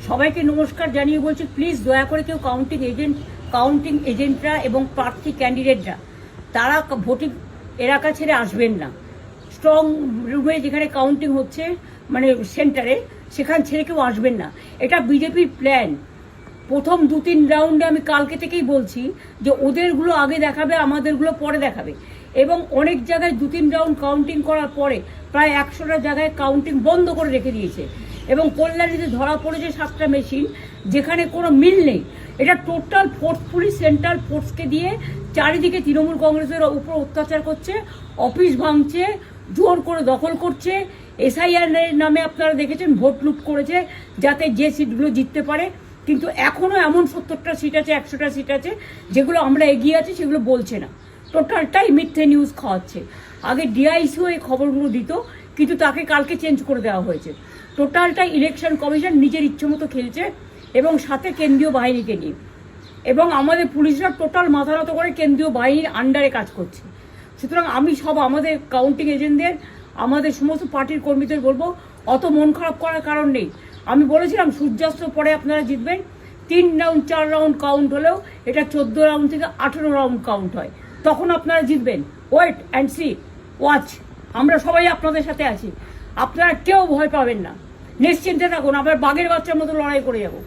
সবাইকে নমস্কার জানিয়ে বলছি, প্লিজ দয়া করে কেউ কাউন্টিং এজেন্টরা এবং প্রার্থী ক্যান্ডিডেটরা তারা ভোটিং এলাকা ছেড়ে আসবেন না। স্ট্রং রুমে যেখানে কাউন্টিং হচ্ছে, মানে সেন্টারে, সেখান ছেড়ে কেউ আসবেন না। এটা বিজেপির প্ল্যান। প্রথম 2-3 রাউন্ডে আমি কালকে থেকেই বলছি যে ওদেরগুলো আগে দেখাবে, আমাদেরগুলো পরে দেখাবে। এবং অনেক জায়গায় 2-3 রাউন্ড কাউন্টিং করার পরে প্রায় 100টা জায়গায় কাউন্টিং বন্ধ করে রেখে দিয়েছে। এবং কল্যাণীতে ধরা পড়েছে 7টা মেশিন, যেখানে কোনো মিল নেই। এটা টোটাল ফোর্সফুলি সেন্ট্রাল ফোর্সকে দিয়ে চারিদিকে তৃণমূল কংগ্রেসের উপর অত্যাচার করছে, অফিস ভাঙছে, জোর করে দখল করছে। এসআইআর নামে আপনারা দেখেছেন ভোট লুট করেছে যাতে যে সিটগুলো জিততে পারে। কিন্তু এখনও এমন 70টা সিট আছে, 100টা সিট আছে যেগুলো আমরা এগিয়ে আছি, সেগুলো বলছে না। টোটালটাই মিথ্যে নিউজ খাওয়াচ্ছে। আগে ডিআইসিও এই খবরগুলো দিত, কিন্তু তাকে কালকে চেঞ্জ করে দেওয়া হয়েছে। টোটালটাই ইলেকশন কমিশন নিজের ইচ্ছে মতো খেলছে, এবং সাথে কেন্দ্রীয় বাহিনীকে নিয়ে। এবং আমাদের পুলিশরা টোটাল মাথা নত করে কেন্দ্রীয় বাহিনীর আন্ডারে কাজ করছে। সুতরাং আমি আমাদের কাউন্টিং এজেন্টদের, আমাদের সমস্ত পার্টির কর্মীদের বলবো, অত মন খারাপ করার কারণ নেই। আমি বলেছিলাম সূর্যাস্তের পরে আপনারা জিতবেন। 3 রাউন্ড 4 রাউন্ড কাউন্ট হলেও এটা 14 রাউন্ড থেকে 18 রাউন্ড কাউন্ট হয়, তখন আপনারা জিতবেন। Wait and see, watch. আমরা সবাই আপনাদের সাথে আছি, আপনারা কেউ ভয় পাবেন না, নিশ্চিন্তে থাকুন। আবার বাঘের বাচ্চার মতো লড়াই করে যাবো।